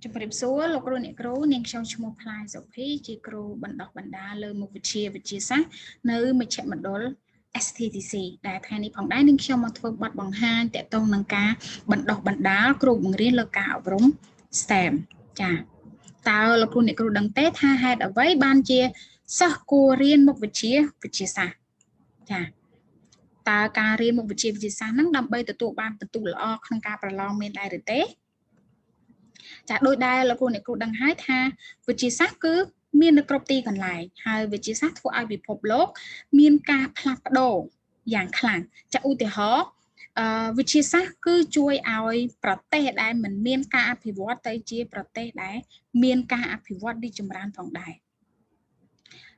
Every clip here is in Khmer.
ជំរាបសួរលោកគ្រូអ្នកគ្រូនាងខ្ញុំឈ្មោះផ្លាយសុភីជាគ្រូបណ្ដុះបណ្ដាលលើមុខវិជ្ជាវិទ្យាសាស្ត្រនៅមជ្ឈមណ្ឌល STTC ដែលថ្ងៃនេះផងដែរនាងខ្ញុំមកធ្វើបទបង្ហាញទាក់ទងនឹងការបណ្ដុះបណ្ដាលគ្រូបង្រៀនលើការអប់រំ STEM ចា៎តើលោកគ្រូអ្នកគ្រូដឹងទេថាហេតុអ្វីបានជាសិស្សគួររៀនមុខវិជ្ជាវិទ្យាសាស្ត្រចា៎តើការរៀនមុខវិជ្ជាវិទ្យាសាស្ត្រហ្នឹងដើម្បីទទួលបានពិន្ទុល្អក្នុងការប្រឡងមានដែរឬទេចាដោយដែលលោកគ្រូអ្នកគ្រូដឹងហើយថាវិទ្យាសាស្ត្រគឺមាននៅគ្រប់ទីកន្លែងហើយវិទ្យាសាស្ត្រធ្វើឲ្យពិភពលោកមានការផ្លាស់ប្ដូរយ៉ាងខ្លាំងចាឧទាហរណ៍វិទ្យាសាស្ត្រគឺជួយឲ្យប្រទេសដែលមិនមានការអភិវឌ្ឍទៅជាប្រទេសដែលមានការអភិវឌ្ឍរីកចម្រើនផងដែរ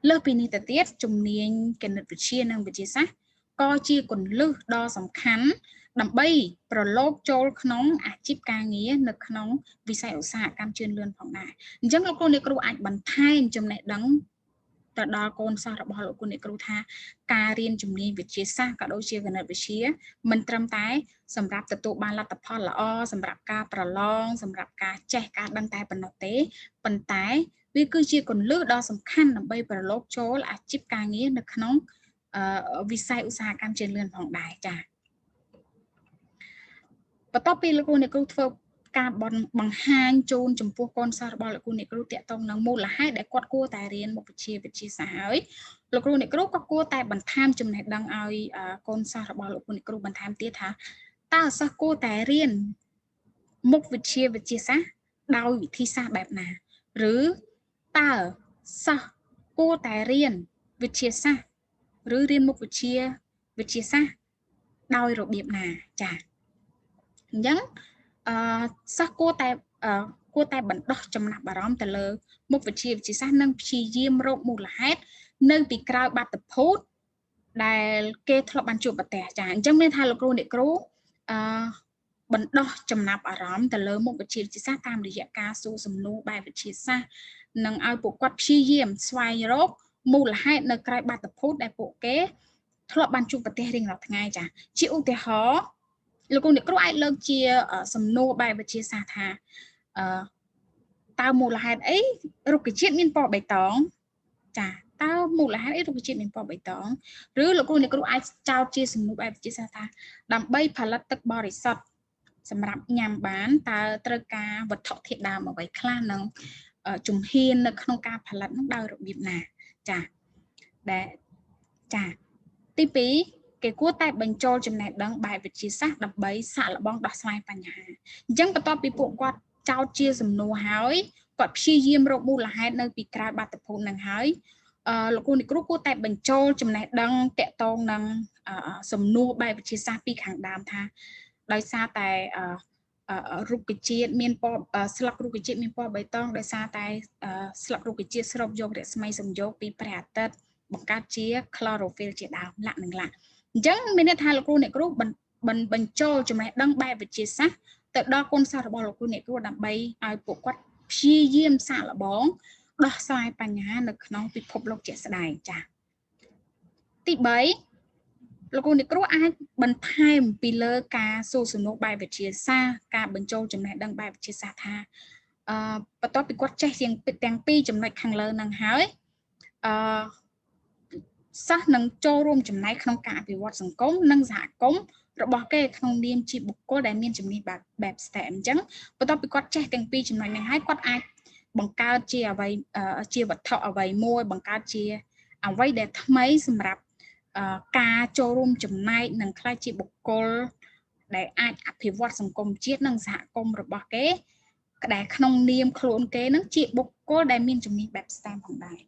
លើសពីនេះទៅទៀតជំនាញគណិតវិទ្យានិងវិទ្យាសាស្ត្រក៏ជាគន្លឹះដ៏សំខាន់ដើម្បីប្រឡូកចូលក្នុងអាជីពការងារនៅក្នុងវិស័យឧស្សាហកម្មជឿនលឿនផងដែរអញ្ចឹងលោកគ្រូអ្នកគ្រូអាចបន្ថែមចំណេះដឹងទៅដល់កូនសិស្សរបស់លោកគ្រូអ្នកគ្រូថាការរៀនជំនាញវិទ្យាសាស្ត្រក៏ដូចជាគណិតវិទ្យាមិនត្រឹមតែសម្រាប់ទទួលបានលទ្ធផលល្អសម្រាប់ការប្រឡងសម្រាប់ការចេះការដឹងតែប៉ុណ្ណោះទេប៉ុន្តែវាគឺជាគន្លឹះដ៏សំខាន់ដើម្បីប្រឡូកចូលអាជីពការងារនៅក្នុងវិស័យឧស្សាហកម្មជឿនលឿនផងដែរចា៎បន្ទាប់ពីលោកគ្រូអ្នកគ្រូធ្វើការបង្ហាញជូនចំពោះកូនសិស្សរបស់លោកគ្រូអ្នកគ្រូតាក់ទងនឹងមូលហេតុដែលគាត់គួរតែរៀនមុខវិជ្ជាវិទ្យាសាស្ត្រហើយលោកគ្រូអ្នកគ្រូក៏គួរតែបន្ថែមចំណេះដឹងឲ្យកូនសិស្សរបស់លោកគ្រូអ្នកគ្រូបន្ថែមទៀតថាតើសិស្សគួរតែរៀនមុខវិជ្ជាវិទ្យាសាស្ត្រដោយវិធីសាស្ត្របែបណាឬតើសិស្សគួរតែរៀនវិទ្យាសាស្ត្រឬរៀនមុខវិជ្ជាវិទ្យាសាស្ត្រដោយរបៀបណាចា៎អញ្ចឹងសិស្សគួរតែបណ្ដោះចំណាប់អារម្មណ៍ទៅលើមុខវិជ្ជាវិទ្យាសាស្ត្រនិងព្យាយាមរកមូលហេតុនៅពីក្រោយបាតុភូតដែលគេធ្លាប់បានជួបប្រទះចា៎អញ្ចឹងមានថាលោកគ្រូអ្នកគ្រូបណ្ដោះចំណាប់អារម្មណ៍ទៅលើមុខវិជ្ជាវិទ្យាសាស្ត្រតាមរយៈការសួរសំណួរបែបវិទ្យាសាស្ត្រនិងឲ្យពួកគាត់ព្យាយាមស្វែងរកមូលហេតុនៅក្រៅបាតុភូតដែលពួកគេធ្លាប់បានជួបប្រទះរៀងរាល់ថ្ងៃចា៎ជាឧទាហរណ៍លោកគ្រូអ្នកគ្រូអាចលើកជាសំណួរបែបវិទ្យាសាស្ត្រថាតើមូលហេតុអីរុក្ខជាតិមានពណ៌បៃតងចាតើមូលហេតុអីរុក្ខជាតិមានពណ៌បៃតងឬលោកគ្រូអ្នកគ្រូអាចចោទជាសំណួរបែបវិទ្យាសាស្ត្រថាដើម្បីផលិតទឹកបរិសុទ្ធសម្រាប់ញ៉ាំបានតើត្រូវការវត្ថុធាតុដើមអ្វីខ្លះនិងជំហាននៅក្នុងការផលិតនឹងដោយរបៀបណាចាដែលចាទី2គេគួរតែបញ្ចូលចំណេះដឹងបែបវិទ្យាសាស្ត្រដើម្បីសាកល្បងដោះស្រាយបញ្ហាអញ្ចឹងបន្ទាប់ពីពួកគាត់ចោទជាសំណួរហើយគាត់ព្យាយាមរកមូលហេតុនៅពីក្រៅបាតុភូតនឹងហើយលោកគ្រូអ្នកគ្រូគួរតែបញ្ចូលចំណេះដឹងតាក់ទងនឹងសំណួរបែបវិទ្យាសាស្ត្រពីខាងដើមថាដោយសារតែរុក្ខជាតិមានពណ៌ស្លឹករុក្ខជាតិមានពណ៌បៃតងដោយសារតែស្លឹករុក្ខជាតិស្រូបយករស្មីសំយោគពីព្រះអាទិត្យបង្កើតជា chlorophyll ជាដើមលក្ខណៈអញ្ចឹងមានន័យថាលោកគ្រូអ្នកគ្រូបញ្ចូលចំណេះដឹងបែបវិទ្យាសាស្ត្រទៅដល់កូនសិស្សរបស់លោកគ្រូអ្នកគ្រូដើម្បីឲ្យពួកគាត់ព្យាយាមសាកល្បងដោះស្រាយបញ្ហានៅក្នុងពិភពលោកជាក់ស្ដែងចា៎ទី3លោកគ្រូអ្នកគ្រូអាចបន្ថែមពីលើការសួរសំណួរបែបវិទ្យាសាស្ត្រការបញ្ចូលចំណេះដឹងបែបវិទ្យាសាស្ត្រថាបន្ទាប់ពីគាត់ចេះទាំងពីរចំណុចខាងលើនឹងហើយសិស្សនឹងចូលរួមចំណែកក្នុងការអភិវឌ្ឍសង្គមនិងសហគមន៍របស់គេក្នុងនាមជាបុគ្គលដែលមានជំនាញបែប STEM អញ្ចឹងបន្ទាប់ពីគាត់ចេះទាំងពីរចំណុចនេះហើយគាត់អាចបង្កើតជាអ្វីជាវត្ថុអ្វីមួយបង្កើតជាអ្វីដែលថ្មីសម្រាប់ការចូលរួមចំណែកនិងក្លាយជាបុគ្គលដែលអាចអភិវឌ្ឍសង្គមជាតិនិងសហគមន៍របស់គេដែលក្នុងនាមខ្លួនគេនឹងជាបុគ្គលដែលមានជំនាញបែប STEM ផងដែរ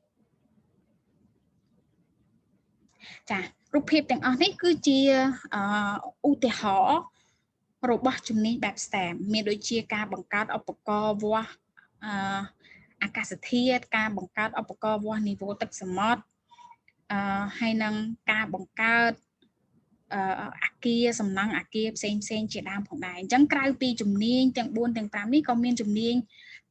ចារូបភាពទាំងអស់នេះគឺជាឧទាហរណ៍របស់ជំនាញបែប STEM មានដូចជាការបង្កើតឧបករណ៍វាស់អាកាសធាតុការបង្កើតឧបករណ៍វាស់នីវ៉ូទឹកសមុទ្រហើយនឹងការបង្កើតអគារសំណង់អគារផ្សេងជាដើមផងដែរអញ្ចឹងក្រៅពីជំនាញទាំង4ទាំង5នេះក៏មានជំនាញ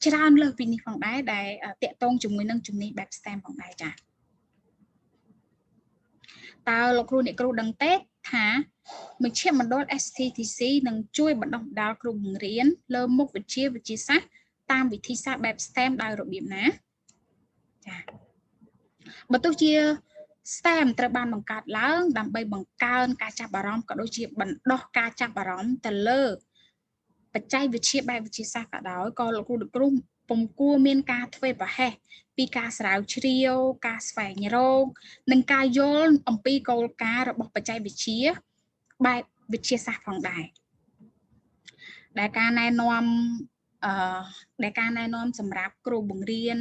ច្រើនលើសពីនេះផងដែរដែលតាក់ទងជាមួយនឹងជំនាញបែប STEM ផងដែរចា៎តើលោកគ្រូអ្នកគ្រូដឹងទេថាមជ្ឈមណ្ឌល STTC នឹងជួយបណ្ដុះបណ្ដាលគ្រូបង្រៀនលើមុខវិជ្ជាវិទ្យាសាស្ត្រ តាមវិធីសាស្ត្របែប STEM ដោយរបៀបណាចាបើទោះជា STEM ត្រូវបានបង្កើតឡើងដើម្បីបង្កើនការចាប់អារម្មណ៍ក៏ដូចជាបណ្ដោះការចាប់អារម្មណ៍ទៅលើបច្ចេកវិទ្យាបែបវិទ្យាសាស្ត្រក៏ដោយក៏លោកគ្រូពុំគួរមានការធ្វេសប្រហែសពីការស្រាវជ្រាវការស្វែងរកនិងការយល់អំពីគោលការណ៍របស់បច្ចេកវិទ្យាបែបវិទ្យាសាស្ត្រផងដែរដែលការណែនាំសម្រាប់គ្រូបង្រៀន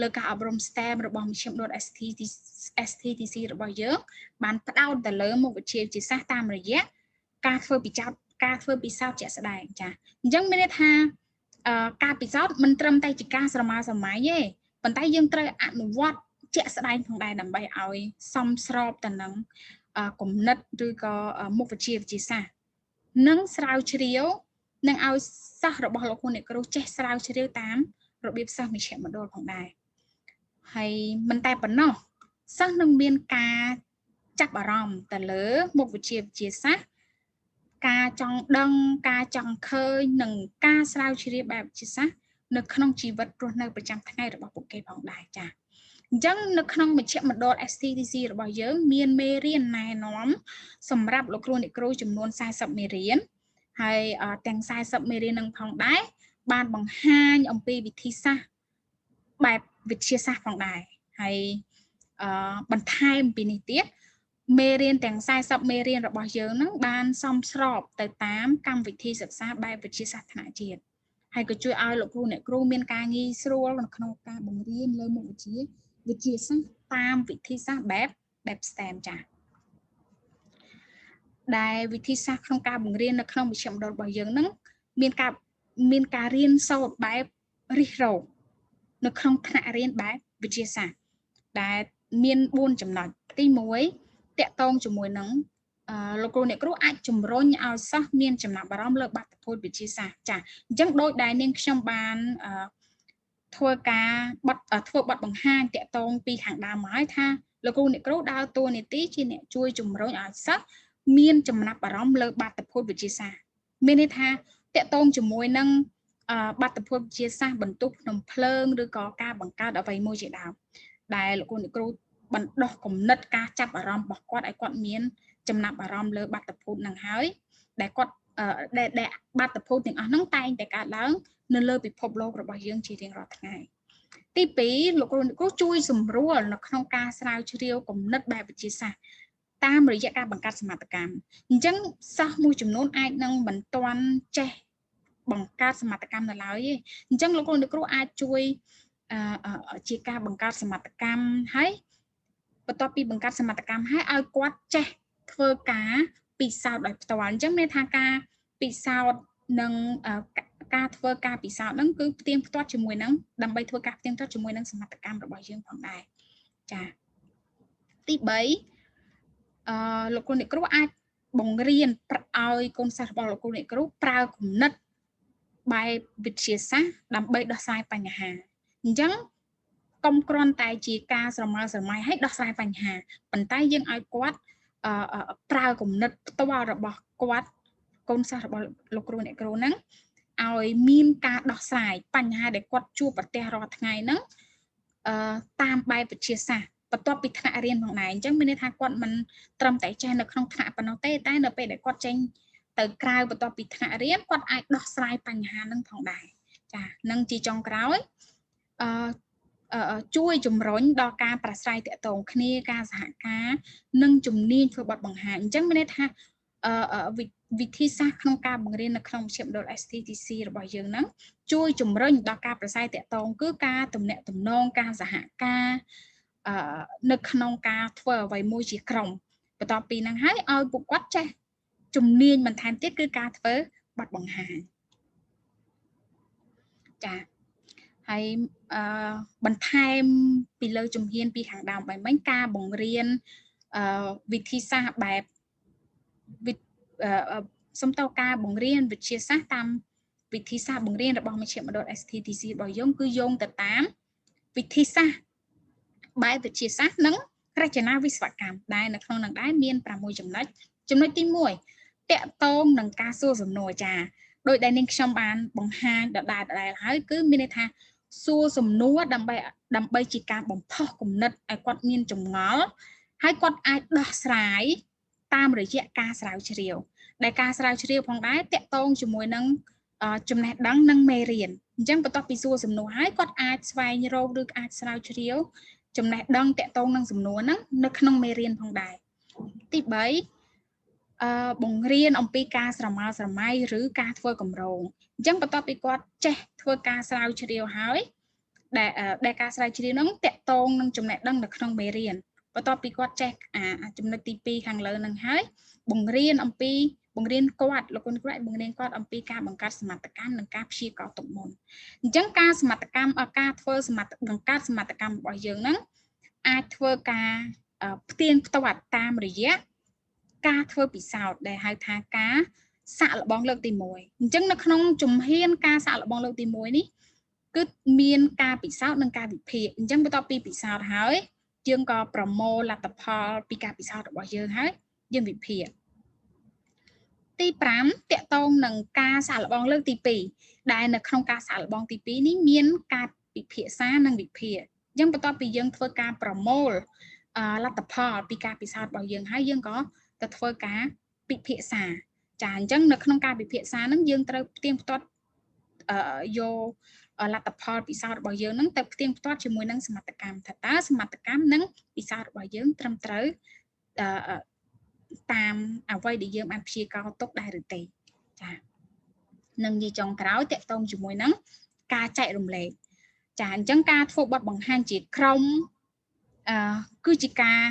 លើការអប់រំ STEM របស់មជ្ឈមណ្ឌល STTC របស់យើងបានផ្ដោតទៅលើមុខវិជ្ជាវិទ្យាសាស្ត្រតាមរយៈការធ្វើពិសោធន៍ជាក់ស្ដែងចាអញ្ចឹងមានន័យថាការពិសោធន៍មិនត្រឹមតែជាការស្រមើស្រមៃទេប៉ុន្តែយើងត្រូវអនុវត្តជាក់ស្ដែងផងដែរដើម្បីឲ្យសមស្របទៅនឹងគំនិតឬក៏មុខវិជ្ជាវិទ្យាសាស្ត្រនិងស្រាវជ្រាវនឹងឲ្យសិស្សរបស់លោកអ្នកគ្រូចេះស្រាវជ្រាវតាមរបៀបសិស្សមជ្ឈមណ្ឌលផងដែរហើយមិនតែប៉ុណ្ណោះសិស្សនឹងមានការចាប់អារម្មណ៍ទៅលើមុខវិជ្ជាវិទ្យាសាស្ត្រការចង់ដឹងការចង់ឃើញនិងការស្រាវជ្រាវបែបវិទ្យាសាស្ត្រនៅក្នុងជីវិតរស់នៅប្រចាំថ្ងៃរបស់ពួកគេផងដែរចា៎អញ្ចឹងនៅក្នុងមជ្ឈមណ្ឌល STTC របស់យើងមានមេរៀនណែនាំសម្រាប់លោកគ្រូអ្នកគ្រូចំនួន40មេរៀនហើយទាំង40មេរៀននឹងផងដែរបានបង្ហាញអំពីវិធីសាស្ត្របែបវិទ្យាសាស្ត្រផងដែរហើយបន្ថែមពីនេះទៀតមេរៀនទាំង40មេរៀនរបស់យើងនឹងបានសមស្របទៅតាមកម្មវិធីសិក្សាបែបវិទ្យាសាស្ត្រថ្នាក់ជាតិហើយក៏ជួយឲ្យលោកគ្រូអ្នកគ្រូមានការងាយស្រួលនៅក្នុងការបង្រៀនលើមុខវិជ្ជាវិទ្យាសាស្ត្រតាមវិធីសាស្ត្របែប STEM ចា៎ដែលវិធីសាស្ត្រក្នុងការបង្រៀននៅក្នុងមជ្ឈមណ្ឌលរបស់យើងនឹងមានការរៀនសូត្របែបរិះរោចនៅក្នុងថ្នាក់រៀនបែបវិទ្យាសាស្ត្រដែលមាន4ចំណុចទី1តាក់ទងជាមួយនឹងលោកគ្រូអ្នកគ្រូអាចជំរុញឲ្យសិស្សមានចំណាប់អារម្មណ៍លើបាតុភូតវិទ្យាសាស្ត្រចា៎អញ្ចឹងដោយដែលនាងខ្ញុំបានធ្វើបទបង្ហាញតាក់ទងពីខាងដើមមកហើយថាលោកគ្រូអ្នកគ្រូដើរតួនាទីជាអ្នកជួយជំរុញឲ្យសិស្សមានចំណាប់អារម្មណ៍លើបាតុភូតវិទ្យាសាស្ត្រមានន័យថាតាក់ទងជាមួយនឹងបាតុភូតវិទ្យាសាស្ត្របន្ទុកភ្នំភ្លើងឬក៏ការបង្កើតអ្វីមួយជាដើមដែលលោកគ្រូអ្នកគ្រូបណ្ដោះគំនិតការចាប់អារម្មណ៍របស់គាត់ឲ្យគាត់មានចំណាប់អារម្មណ៍លើបាតុភូតនឹងហើយដែលគាត់ដែលបាតុភូតទាំងអស់ហ្នឹងតែងតែកើតឡើងនៅលើពិភពលោករបស់យើងជារៀងរាល់ថ្ងៃទី2លោកគ្រូអ្នកគ្រូជួយសម្រួលនៅក្នុងការស្រាវជ្រាវគំនិតបែបវិទ្យាសាស្ត្រតាមរយៈការបង្កើតសមត្ថកម្មអញ្ចឹងសិស្សមួយចំនួនអាចនឹងមិនទាន់ចេះបង្កើតសមត្ថកម្មនៅឡើយទេអញ្ចឹងលោកគ្រូអ្នកគ្រូអាចជួយជាការបង្កើតសមត្ថកម្មហើយបន្ទាប់ពីបង្កើតសមត្ថកម្មហើយឲ្យគាត់ចេះធ្វើការពិសោធន៍ដោយផ្ទាល់អញ្ចឹងមានថាការពិសោធន៍និងការធ្វើការពិសោធន៍ហ្នឹងគឺផ្ទៀងផ្ទាត់ជាមួយនឹងដើម្បីធ្វើការផ្ទៀងផ្ទាត់ជាមួយនឹងសមត្ថកម្មរបស់យើងផងដែរចា៎ទី3លោកគ្រូអ្នកគ្រូអាចបង្រៀនឲ្យកូនសិស្សរបស់លោកគ្រូអ្នកគ្រូប្រើគំនិតបែបវិទ្យាសាស្ត្រដើម្បីដោះស្រាយបញ្ហាអញ្ចឹងកុំគ្រាន់តែជាការស្រមើស្រមៃឲ្យដោះស្រាយបញ្ហាប៉ុន្តែយើងឲ្យគាត់ប្រើគំនិតផ្ទាល់របស់គាត់កូនសិស្សរបស់លោកគ្រូអ្នកគ្រូហ្នឹងឲ្យមានការដោះស្រាយបញ្ហាដែលគាត់ជួបប្រទះរាល់ថ្ងៃហ្នឹងតាមបែបវិទ្យាសាស្ត្របន្ទាប់ពីថ្នាក់រៀនផងដែរអញ្ចឹងមានន័យថាគាត់មិនត្រឹមតែចេះនៅក្នុងថ្នាក់ប៉ុណ្ណោះទេតែនៅពេលដែលគាត់ចេញទៅក្រៅបន្ទាប់ពីថ្នាក់រៀនគាត់អាចដោះស្រាយបញ្ហាហ្នឹងផងដែរចានឹងជាចុងក្រោយជួយជំរុញដល់ការប្រស្រ័យទាក់ទងគ្នាការសហការនិងជំនាញធ្វើបទបង្ហាញអញ្ចឹងមានន័យថាវិធីសាស្ត្រក្នុងការបង្រៀននៅក្នុងមជ្ឈមណ្ឌល STTC របស់យើងហ្នឹងជួយជំរុញដល់ការប្រស្រ័យទាក់ទងគឺការទំនាក់ទំនងការសហការនៅក្នុងការធ្វើអ្វីមួយជាក្រុមបន្ទាប់ពីហ្នឹងហើយឲ្យពួកគាត់ចេះជំនាញបន្ថែមទៀតគឺការធ្វើបទបង្ហាញចាហើយបន្ថែមពីលើជំហានពីខាងដើមបែបហ្នឹងការបង្រៀនវិធីសាស្ត្របែបសំដៅការបង្រៀនវិទ្យាសាស្ត្រតាមវិធីសាស្ត្របង្រៀនរបស់មជ្ឈមណ្ឌល STTC របស់យើងគឺយោងទៅតាមវិធីសាស្ត្របែបវិទ្យាសាស្ត្រនិងរចនាវិស្វកម្មដែលនៅក្នុងនឹងដែរមាន6ចំណុចទី1តាក់ទងនឹងការសួរសំណួរចា ដោយដែលនាងខ្ញុំបានបង្ហាញដដែលហើយគឺមានន័យថាសួរសំណួរដើម្បីជាការបំផុសគំនិតឲ្យគាត់មានចម្ងល់ហើយគាត់អាចដោះស្រាយតាមរយៈការស្រាវជ្រាវដែលការស្រាវជ្រាវផងដែរតាក់ទងជាមួយនឹងចំណេះដឹងនិងមេរៀនអញ្ចឹងបន្ទាប់ពីសួរសំណួរហើយគាត់អាចស្វែងរកឬអាចស្រាវជ្រាវចំណេះដឹងតាក់ទងនឹងសំណួរហ្នឹងនៅក្នុងមេរៀនផងដែរទី3បង្រៀនអំពីការស្រមើស្រមៃឬការធ្វើកម្រងអញ្ចឹងបន្ទាប់ពីគាត់ចេះធ្វើការស្រាវជ្រាវហើយដែលការស្រាវជ្រាវហ្នឹងតាក់ទងនឹងចំណេះដឹងនៅក្នុងមេរៀនបន្ទាប់ពីគាត់ចេះចំណុចទី2ខាងលើហ្នឹងហើយបង្រៀនគាត់លោកគ្រូបង្រៀនគាត់អំពីការបង្កើតសមត្ថកម្មនិងការព្យាករណ៍ទុកមុនអញ្ចឹងការសមត្ថកម្មការធ្វើបង្កើតសមត្ថកម្មរបស់យើងហ្នឹងអាចធ្វើការផ្ទៀងផ្ទាត់តាមរយៈការធ្វើពិសោធន៍ដែលហៅថាការសាកល្បងលើកទី1អញ្ចឹងនៅក្នុងជំហានការសាកល្បងលើកទី1នេះគឺមានការពិសោធន៍និងការវិភាគអញ្ចឹងបន្ទាប់ពីពិសោធន៍ហើយយើងក៏ប្រមូលលទ្ធផលពីការពិសោធន៍របស់យើងហើយយើងវិភាគទី5តកតងនឹងការសាកល្បងលើកទី2ដែលនៅក្នុងការសាកល្បងទី2នេះមានការពិភាក្សានិងវិភាគអញ្ចឹងបន្ទាប់ពីយើងធ្វើការប្រមូលលទ្ធផលពីការពិសោធន៍របស់យើងហើយយើងក៏ទៅធ្វើការពិភាក្សាចាអញ្ចឹងនៅក្នុងការពិភាក្សាហ្នឹងយើងត្រូវផ្ទៀងផ្ទាត់យកលទ្ធផលពិសោធន៍របស់យើងហ្នឹងទៅផ្ទៀងផ្ទាត់ជាមួយនឹងសមត្ថកម្មថាតើសមត្ថកម្មនិងពិសោធន៍របស់យើងត្រឹមត្រូវតាមអ្វីដែលយើងបានព្យាករណ៍ទុកដែរឬទេចានឹងនិយាយចុងក្រោយតកតងជាមួយនឹងការចែករំលែកចាអញ្ចឹងការធ្វើបទបង្ហាញជាក្រុមគឺជាការ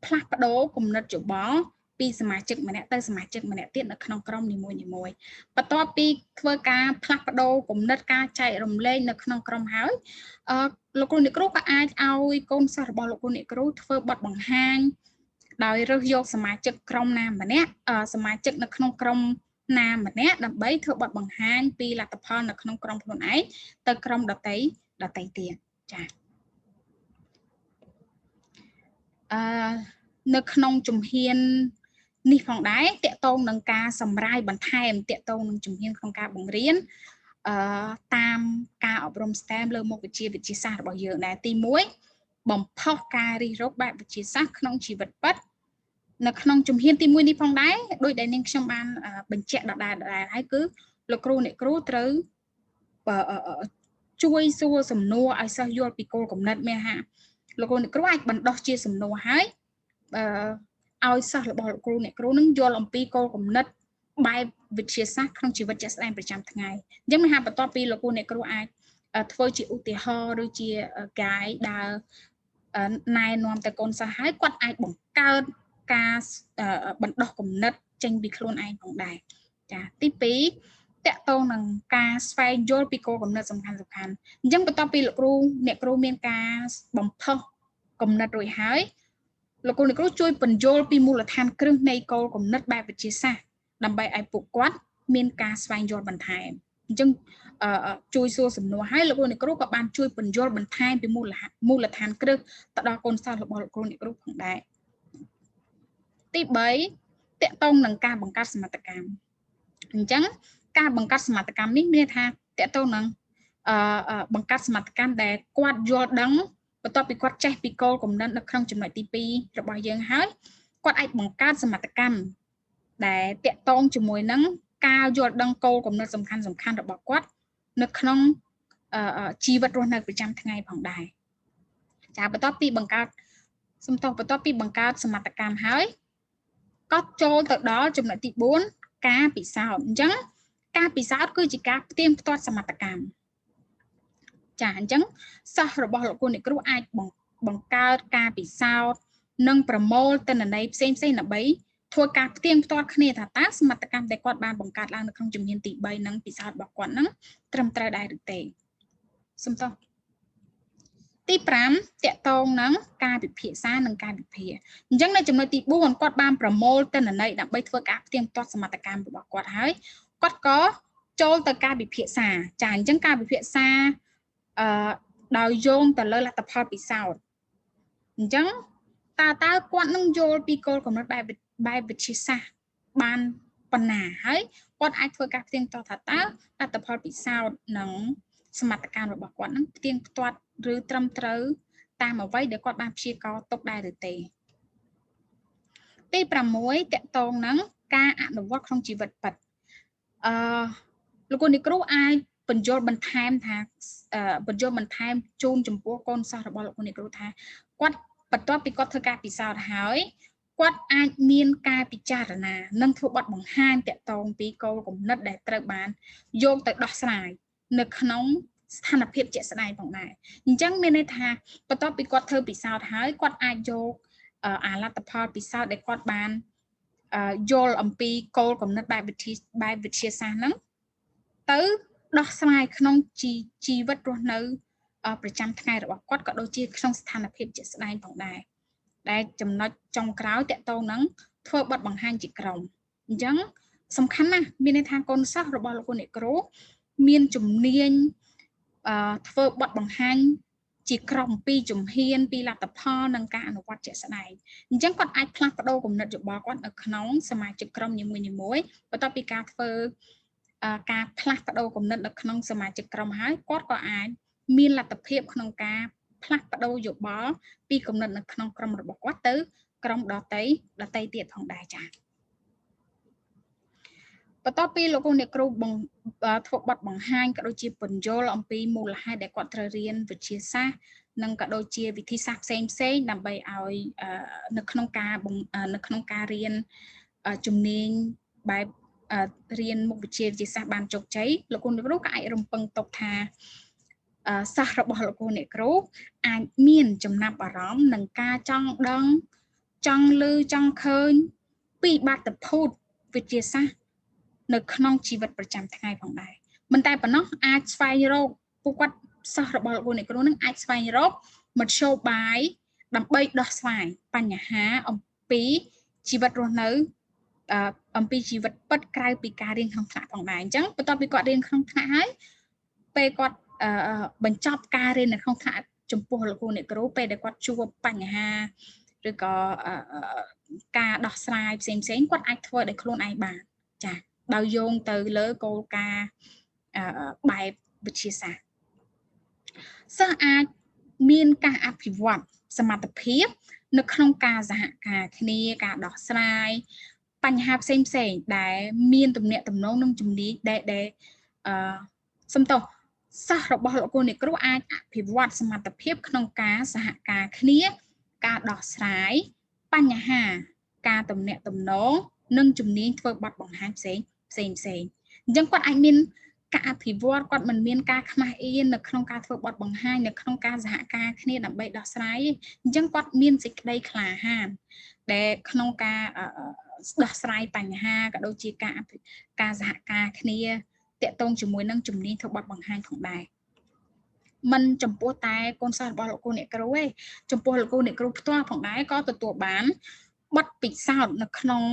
ផ្លាស់ប្ដូរគំនិតយោបល់ពីសមាជិកម្នាក់ទៅសមាជិកម្នាក់ទៀតនៅក្នុងក្រុមនីមួយៗបន្ទាប់ពីធ្វើការផ្លាស់ប្ដូរគំនិតការចែករំលែកនៅក្នុងក្រុមហើយលោកគ្រូអ្នកគ្រូក៏អាចឲ្យកូនសិស្សរបស់លោកគ្រូអ្នកគ្រូធ្វើបទបង្ហាញដោយរើសយកសមាជិកក្រុមណាម្នាក់សមាជិកនៅក្នុងក្រុមណាម្នាក់ដើម្បីធ្វើបទបង្ហាញពីលទ្ធផលនៅក្នុងក្រុមខ្លួនឯងទៅក្រុមដទៃទៀតចានៅក្នុងជំហាននេះផងដែរតកតងនឹងការសម្រាយបន្ថែមតកតងនឹងជំហានក្នុងការបង្រៀនតាមការអប់រំ STEM លើមុខវិជ្ជាវិទ្យាសាស្ត្ររបស់យើងដែរទី1បំផុសការរិះរកបែបវិទ្យាសាស្ត្រក្នុងជីវិតពិតនៅក្នុងជំហានទី1នេះផងដែរដោយដែលនាងខ្ញុំបានបញ្ជាក់ដដែលហើយគឺលោកគ្រូអ្នកគ្រូត្រូវជួយសួរសំណួរឲ្យសិស្សយល់ពីគោលគំនិតមានហាលោកគ្រូអ្នកគ្រូអាចបណ្ដោះជាសំណួរហើយឲ្យសិស្សរបស់លោកគ្រូអ្នកគ្រូនឹងយល់អំពីគោលគំនិតបែបវិទ្យាសាស្ត្រក្នុងជីវិតជាក់ស្ដែងប្រចាំថ្ងៃអញ្ចឹងមានថាបន្ទាប់ពីលោកគ្រូអ្នកគ្រូអាចធ្វើជាឧទាហរណ៍ឬជា guide ដើរណែនាំទៅកូនសិស្សហើយគាត់អាចបង្កើតការបណ្ដោះគំនិតចេញពីខ្លួនឯងផងដែរចាទី2តកតងនឹងការស្វែងយល់ពីគោលគំនិតសំខាន់អញ្ចឹងបន្ទាប់ពីលោកគ្រូអ្នកគ្រូមានការបំផុសគំនិតរួចហើយលោកគ្រូអ្នកគ្រូជួយពន្យល់ពីមូលដ្ឋានគ្រឹះនៃគោលគំនិតបែបវិទ្យាសាស្ត្រដើម្បីឲ្យពួកគាត់មានការស្វែងយល់បន្ថែមអញ្ចឹងជួយសួរសំណួរហើយលោកគ្រូអ្នកគ្រូក៏បានជួយពន្យល់បន្ថែមពីមូលដ្ឋានគ្រឹះទៅដល់កូនសិស្សរបស់លោកគ្រូអ្នកគ្រូផងដែរទី3តកតងនឹងការបង្កើតសមត្ថកម្មអញ្ចឹងការបង្កើតសមត្ថកម្មនេះមានថាតកតងនឹងបង្កើតសមត្ថកម្មដែលគាត់យល់ដឹងបន្ទាប់ពីគាត់ចេះពីគោលគំនិតនៅក្នុងចំណុចទី2របស់យើងហើយគាត់អាចបង្កើតសមត្ថកម្មដែលតកតងជាមួយនឹងការយល់ដឹងគោលគំនិតសំខាន់របស់គាត់នៅក្នុងជីវិតរស់នៅប្រចាំថ្ងៃផងដែរចាបន្ទាប់ពីបង្កើតសមត្ថកម្មហើយក៏ចូលទៅដល់ចំណុចទី4ការពិសោធន៍អញ្ចឹងការពិសោធន៍គឺជាការផ្ទៀងផ្ទាត់សមត្ថកម្មចាអញ្ចឹងសិស្សរបស់លោកគ្រូអ្នកគ្រូអាចបង្កើតការពិសោធន៍និងប្រមូលទិន្នន័យផ្សេងដើម្បីធ្វើការផ្ទៀងផ្ទាត់គ្នាថាតើសមត្ថកម្មដែលគាត់បានបង្កើតឡើងនៅក្នុងជំហានទី3នឹងពិសោធន៍របស់គាត់នឹងត្រឹមត្រូវដែរឬទេសំទោសទី5តកតងនឹងការពិភាក្សានិងការវិភាគអញ្ចឹងនៅចំណុចទី4គាត់បានប្រមូលទិន្នន័យដើម្បីធ្វើការផ្ទៀងផ្ទាត់សមត្ថកម្មរបស់គាត់ហើយគាត់ក៏ចូលទៅការវិភាគសាចាអញ្ចឹងការវិភាគសាដោយយោងទៅលើលទ្ធផលពិសោធន៍អញ្ចឹងតើគាត់នឹងយល់ពីគោលគំនិតបែបវិទ្យាសាស្ត្របាន ប៉ុណ្ណាហើយគាត់អាចធ្វើការផ្ទៀងផ្ទាត់ថាតើលទ្ធផលពិសោធន៍និងសមត្ថកម្មរបស់គាត់នឹងផ្ទៀងផ្ទាត់ឬត្រឹមត្រូវតាមអ្វីដែលគាត់បានព្យាករណ៍ទុកដែរឬទេទី6តកតងនឹងការអនុវត្តក្នុងជីវិតពិតលោកគ្រូអាចបញ្យល់បន្ថែមថាបញ្យល់បន្ថែមជូនចំពោះកូនសិស្សរបស់លោកគ្រូថាគាត់បន្ទាប់ពីគាត់ធ្វើការពិសោធន៍ហើយគាត់អាចមានការពិចារណានិងធ្វើបទបង្ហាញតកតងពីគោលគំនិតដែលត្រូវបានយកទៅដោះស្រាយនៅក្នុងស្ថានភាពជាក់ស្ដែងផងដែរអញ្ចឹងមានន័យថាបន្ទាប់ពីគាត់ធ្វើពិសោធន៍ហើយគាត់អាចយកអាលទ្ធផលពិសោធន៍ដែលគាត់បានយល់អំពីគោលគំនិតបែបវិទ្យាសាស្ត្រហ្នឹងទៅដោះស្រាយក្នុងជីវិតរស់នៅប្រចាំថ្ងៃរបស់គាត់ក៏ដូចជាក្នុងស្ថានភាពជាក់ស្ដែងផងដែរដែលចំណុចចុងក្រោយតកតងនឹងធ្វើបទបង្ហាញជាក្រុមអញ្ចឹងសំខាន់ណាស់មានន័យថាកូនសិស្សរបស់លោកអ្នកគ្រូមានជំនាញធ្វើបទបង្ហាញជាក្រុមពីជំហានពីលទ្ធផលនិងការអនុវត្តជាក់ស្ដែងអញ្ចឹងគាត់អាចផ្លាស់ប្ដូរគំនិតយោបល់គាត់នៅក្នុងសមាជិកក្រុមនីមួយៗបន្ទាប់ពីការធ្វើការផ្លាស់ប្ដូរគំនិតនៅក្នុងសមាជិកក្រុមហើយគាត់ក៏អាចមានលទ្ធភាពក្នុងការផ្លាស់ប្ដូរយោបល់ពីគំនិតនៅក្នុងក្រុមរបស់គាត់ទៅក្រុមដតីទៀតផងដែរចា៎បន្ទាប់ពីលោកអ្នកគ្រូធ្វើបទបង្ហាញក៏ដូចជាពន្យល់អំពីមូលហេតុដែលគាត់ត្រូវរៀនវិទ្យាសាស្ត្រនិងក៏ដូចជាវិធីសាស្ត្រផ្សេងដើម្បីឲ្យនៅក្នុងការរៀនជំនាញបែបរៀនមុខវិជ្ជាវិទ្យាសាស្ត្របានជោគជ័យលោកអ្នកគ្រូក៏អាចរំពឹងទុកថាសិស្សរបស់លោកអ្នកគ្រូអាចមានចំណាប់អារម្មណ៍និងការចង់ដឹងចង់ឮចង់ឃើញពីបាតុភូតវិទ្យាសាស្ត្រនៅក្នុងជីវិតប្រចាំថ្ងៃផងដែរមិនតែប៉ុណ្ណោះអាចស្វែងរកពួកគាត់សិស្សរបស់លោកអ្នកគ្រូនឹងអាចស្វែងរកមធ្យោបាយដើម្បីដោះស្រាយបញ្ហាអំពីជីវិតរស់នៅអំពីជីវិតពិតក្រៅពីការរៀនក្នុងថ្នាក់ផងដែរអញ្ចឹងបន្ទាប់ពីគាត់រៀនក្នុងថ្នាក់ហើយពេលគាត់បញ្ចប់ការរៀននៅក្នុងថ្នាក់ចំពោះលោកអ្នកគ្រូពេលដែលគាត់ជួបបញ្ហាឬក៏ការដោះស្រាយផ្សេងគាត់អាចធ្វើដោយខ្លួនឯងបានចា៎ដោយយោងទៅលើគោលការណ៍បែបវិទ្យាសាស្ត្រសិស្សអាចមានការអភិវឌ្ឍសមត្ថភាពនៅក្នុងការសហការគ្នាការដោះស្រាយបញ្ហាផ្សេងដែលមានទំនាក់ទំនងនឹងជំនាញដែលសំទោសសិស្សរបស់លោកអ្នកគ្រូអាចអភិវឌ្ឍសមត្ថភាពក្នុងការសហការគ្នាការដោះស្រាយបញ្ហាការទំនាក់ទំនងនិងជំនាញធ្វើបទបង្ហាញផ្សេងអញ្ចឹងគាត់អាចមានការអភិវឌ្ឍគាត់មិនមានការខ្មាស់អៀននៅក្នុងការធ្វើបទបង្ហាញនៅក្នុងការសហការគ្នាដើម្បីដោះស្រាយអញ្ចឹងគាត់មានសេចក្តីក្លាហានដែលក្នុងការដោះស្រាយបញ្ហាក៏ដូចជាការសហការគ្នាតាក់ទងជាមួយនឹងជំនាញធ្វើបទបង្ហាញផងដែរមិនចំពោះតែកូនសិស្សរបស់លោកអ្នកគ្រូទេចំពោះលោកអ្នកគ្រូផ្ទាល់ផងដែរក៏ទទួលបានបទពិសោធន៍នៅក្នុង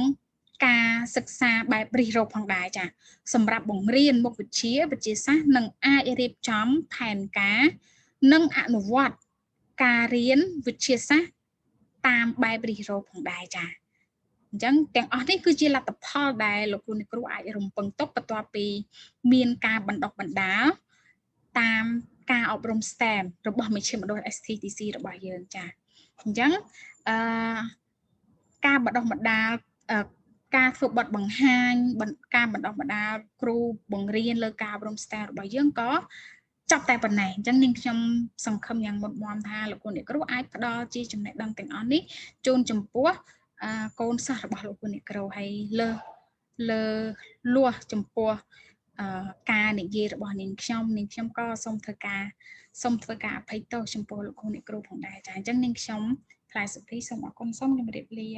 ការសិក្សាបែបរិះរោបផងដែរចាសម្រាប់បង្រៀនមុខវិជ្ជាវិទ្យាសាស្ត្រនិងអាចរៀបចំផែនការនិងអនុវត្តការរៀនវិទ្យាសាស្ត្រតាមបែបរិះរោបផងដែរចាអញ្ចឹងទាំងអស់នេះគឺជាលទ្ធផលដែលលោកអ្នកគ្រូអាចរំពឹងទុកបន្ទាប់ពីមានការបណ្ដុះបណ្ដាលតាមការអប់រំ STEM របស់មជ្ឈមណ្ឌល STTC របស់យើងចាអញ្ចឹងការបណ្ដុះបណ្ដាលការធ្វើបទបង្ហាញការបណ្ដុះបណ្ដាលគ្រូបង្រៀនលើការអប់រំ STEM របស់យើងក៏ចប់តែប៉ុណ្ណេះអញ្ចឹងនាងខ្ញុំសង្ឃឹមយ៉ាងមុតមមថាលោកអ្នកគ្រូអាចផ្ដល់ជាចំណេះដឹងទាំងអស់នេះជូនចំពោះកូនសិស្សរបស់លោកអ្នកគ្រូហើយលើលាស់ចំពោះការនិយាយរបស់នាងខ្ញុំក៏សូមធ្វើការអភ័យទោសចំពោះលោកអ្នកគ្រូផងដែរចាអញ្ចឹងនាងខ្ញុំថ្លែងសុភីសូមអរគុណសូមជម្រាបលា